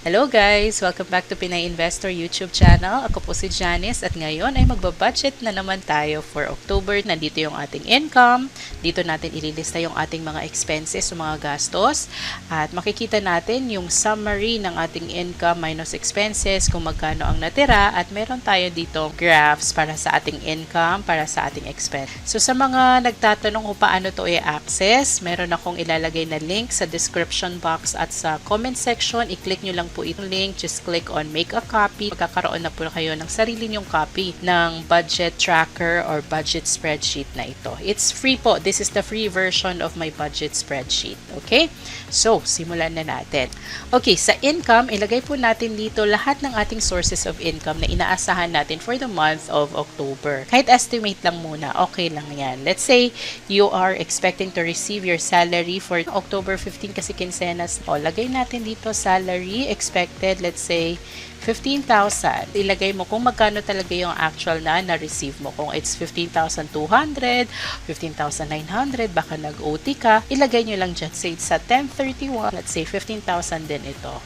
Hello guys! Welcome back to Pinay Investor YouTube channel. Ako po si Janice at ngayon ay magbabudget na naman tayo for October. Nandito yung ating income. Dito natin ililista yung ating mga expenses o mga gastos. At makikita natin yung summary ng ating income minus expenses, kung magkano ang natira. At meron tayo dito graphs para sa ating income, para sa ating expense. So sa mga nagtatanong kung paano to i-access, meron akong ilalagay na link sa description box at sa comment section. I-click nyo lang po itong link, just click on make a copy. Magkakaroon na po kayo ng sarili nyong copy ng budget tracker or budget spreadsheet na ito. It's free po. This is the free version of my budget spreadsheet. Okay? So, simulan na natin. Okay, sa income, ilagay po natin dito lahat ng ating sources of income na inaasahan natin for the month of October. Kahit estimate lang muna, okay lang yan. Let's say you are expecting to receive your salary for October 15 kasi quincenas. O, lagay natin dito salary expected, let's say, 15,000. Ilagay mo kung magkano talaga yung actual na-receive mo. Kung it's 15,200, 15,900, baka nag-OT ka, ilagay nyo lang dyan. Say, sa 1031, let's say, 15,000 din ito.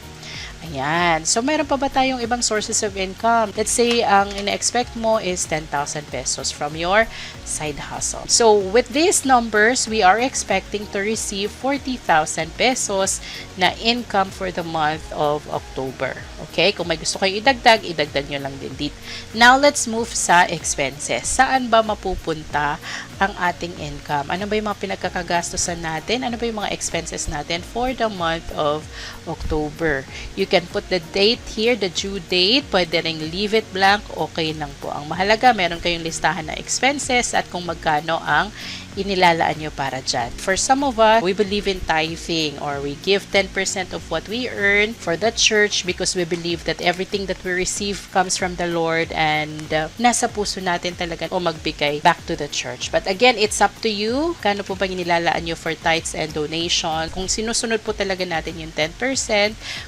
Ayan. So, meron pa ba tayong ibang sources of income? Let's say, ang ina-expect mo is 10,000 pesos from your side hustle. So, with these numbers, we are expecting to receive 40,000 pesos na income for the month of October. Okay? Kung may gusto kayo idagdag, idagdag nyo lang din dito. Now, let's move sa expenses. Saan ba mapupunta ang ating income? Ano ba yung mga pinagkakagastusan natin? Ano ba yung mga expenses natin for the month of October? You can put the date here, the due date. Pwede ring leave it blank. Okay lang po. Ang mahalaga, meron kayong listahan na expenses at kung magkano ang inilalaan nyo para dyan. For some of us, we believe in tithing or we give 10% of what we earn for the church because we believe that everything that we receive comes from the Lord and nasa puso natin talaga o magbigay back to the church. But again, it's up to you. Kano po ba inilalaan nyo for tithes and donation? Kung sinusunod po talaga natin yung 10%,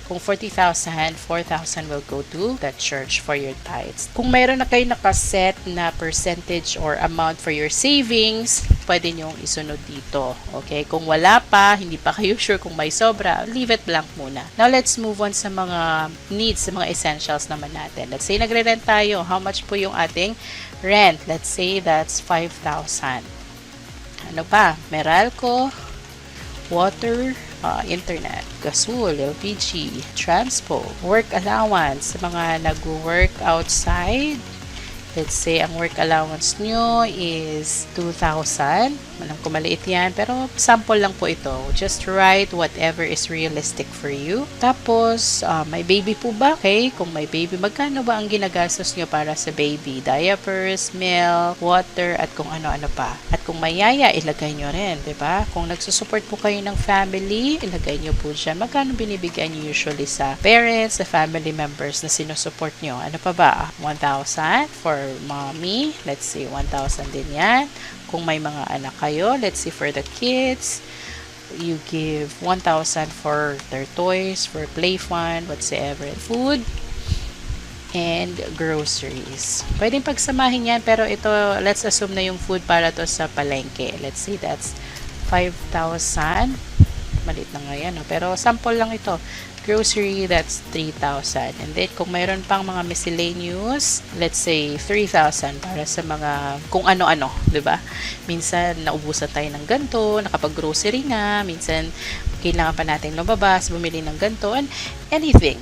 kung 40,000, 4,000 will go to the church for your tithes. Kung mayroon na kayo nakaset na percentage or amount for your savings, pwede nyong isunod dito. Okay? Kung wala pa, hindi pa kayo sure kung may sobra, leave it blank muna. Now, let's move on sa mga needs, sa mga essentials naman natin. Let's say, nagre-rent tayo. How much po yung ating rent? Let's say, that's 5,000. Ano pa? Meralco, water, internet, gasol, LPG, transpo, work allowance, sa mga nag-work outside. Let's say, ang work allowance nyo is 2,000. Alam ko maliit yan, pero sample lang po ito. Just write whatever is realistic for you. Tapos, may baby po ba? Okay, kung may baby, magkano ba ang ginagastos nyo para sa baby? Diapers, milk, water, at kung ano-ano pa. At kung may yaya, ilagay nyo rin, diba? Kung nagsusupport po kayo ng family, ilagay nyo po dyan. Magkano binibigyan nyo usually sa parents, sa family members na sinusupport nyo? Ano pa ba? 1,000 for mommy. Let's say 1,000 din yan. Kung may mga anak kayo, let's say for the kids, you give 1,000 for their toys, for play fund, whatsoever, food, and groceries. Pwedeng pagsamahin yan, pero ito, let's assume na yung food para to sa palengke. Let's say that's 5,000. Malit na nga yan, no? Pero sample lang ito. Grocery, that's 3,000. And then, kung mayroon pang mga miscellaneous, let's say 3,000 para sa mga kung ano-ano, di ba? Minsan, naubusan tayo ng ganito, nakapag-grocery na, minsan, kailangan pa natin lumabas, bumili ng ganito, and anything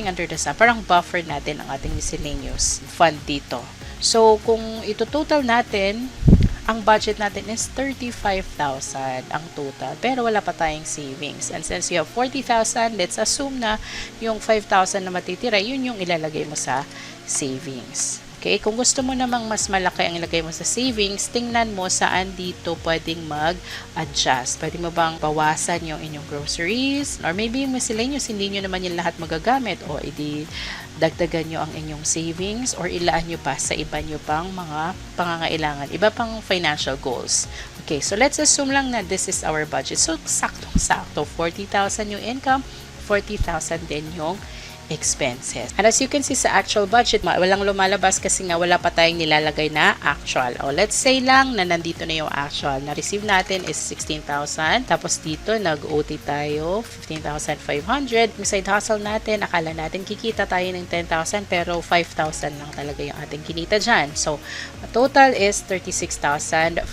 under the sun. Parang buffer natin ang ating miscellaneous fund dito. So, kung ito total natin, ang budget natin is 35,000 ang total. Pero wala pa tayong savings. And since you have 40,000, let's assume na yung 5,000 na matitira, yun yung ilalagay mo sa savings. Okay? Kung gusto mo namang mas malaki ang ilagay mo sa savings, tingnan mo saan dito pwedeng mag-adjust. Pwede mo bang bawasan yung inyong groceries? Or maybe yung miscellaneous, hindi nyo naman yung lahat magagamit. O edi dagdagan nyo ang inyong savings or ilaan nyo pa sa iba nyo pang mga pangangailangan, iba pang financial goals. Okay, so let's assume lang na this is our budget. So, saktong-sakto, 40,000 yung income, 40,000 din yung expenses. And as you can see sa actual budget, walang lumalabas kasi nga wala pa tayong nilalagay na actual. O let's say lang na nandito na yung actual. Na-receive natin is 16,000. Tapos dito, nag-OT tayo, 15,500. Yung side hustle natin, akala natin kikita tayo ng 10,000 pero 5,000 lang talaga yung ating kinita dyan. So, total is 36,500.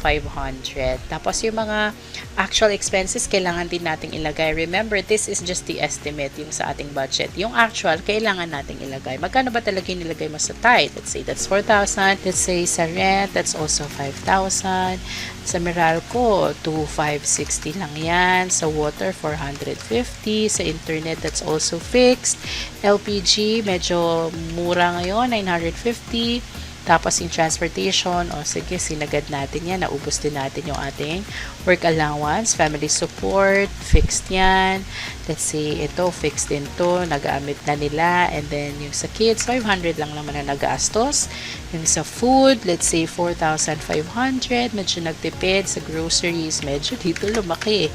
Tapos yung mga actual expenses, kailangan din nating ilagay. Remember, this is just the estimate yung sa ating budget. Yung actual, kailangan nating ilagay. Magkano ba talaga yung nilagay mo sa tithe? Let's say that's 4,000. Let's say sa rent, that's also 5,000. Sa Meralco, 2,560 lang yan. Sa water, 450. Sa internet, that's also fixed. LPG, medyo mura ngayon, 950. Tapos yung transportation, o sige, sinagad natin yan. Naubos din natin yung ating work allowance, family support, fixed yan. Let's say, ito, fixed din to, nagamit na nila. And then, yung sa kids, 500 lang naman na nagastos. Yung sa food, let's say, 4,500. Medyo nagtipid. Sa groceries, medyo dito lumaki.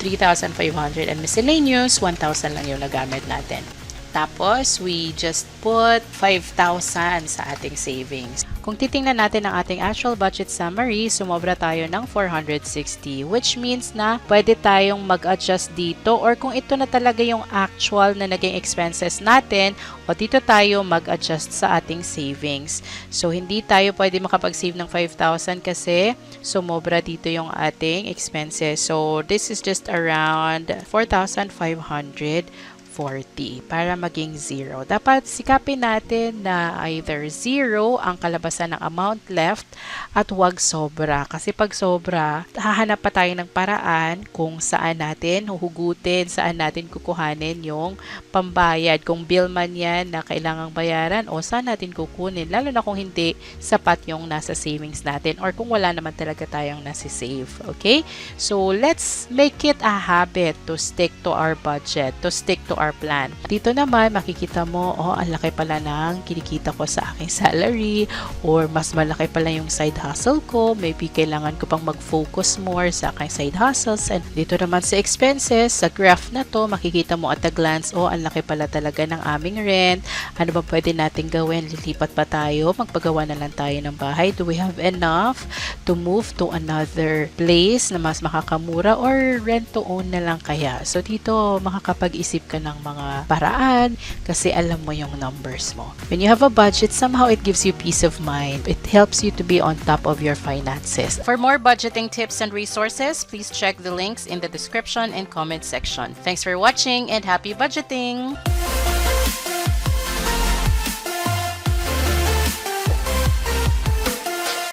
3,500. And miscellaneous, 1,000 lang yung nagamit natin. Tapos, we just put 5,000 sa ating savings. Kung titingnan natin ang ating actual budget summary, sumobra tayo ng 460, which means na pwede tayong mag-adjust dito, or kung ito na talaga yung actual na naging expenses natin, o dito tayo mag-adjust sa ating savings. So, hindi tayo pwede makapag-save ng 5,000 kasi sumobra dito yung ating expenses. So, this is just around 4,540 para maging 0. Dapat sikapin natin na either 0 ang kalabasan ng amount left at huwag sobra. Kasi pag sobra, hahanap pa tayo ng paraan kung saan natin huhugutin, saan natin kukuhanin yung pambayad. Kung bill man yan na kailangang bayaran o saan natin kukunin. Lalo na kung hindi sapat yung nasa savings natin or kung wala naman talaga tayong nasi-save. Okay? So, let's make it a habit to stick to our budget, to stick to our plan. Dito naman, makikita mo, oh, ang laki pala ng kinikita ko sa aking salary, or mas malaki pala yung side hustle ko. Maybe kailangan ko pang mag-focus more sa aking side hustles. And dito naman sa expenses, sa graph na to, makikita mo at a glance, oh, ang laki pala talaga ng aming rent. Ano ba pwede natin gawin? Lilipat pa tayo? Magpagawa na lang tayo ng bahay? Do we have enough to move to another place na mas makakamura, or rent to own na lang kaya? So dito, makakapag-isip ka ng mga paraan kasi alam mo yung numbers mo. When you have a budget, somehow it gives you peace of mind. It helps you to be on top of your finances. For more budgeting tips and resources, please check the links in the description and comment section. Thanks for watching and happy budgeting!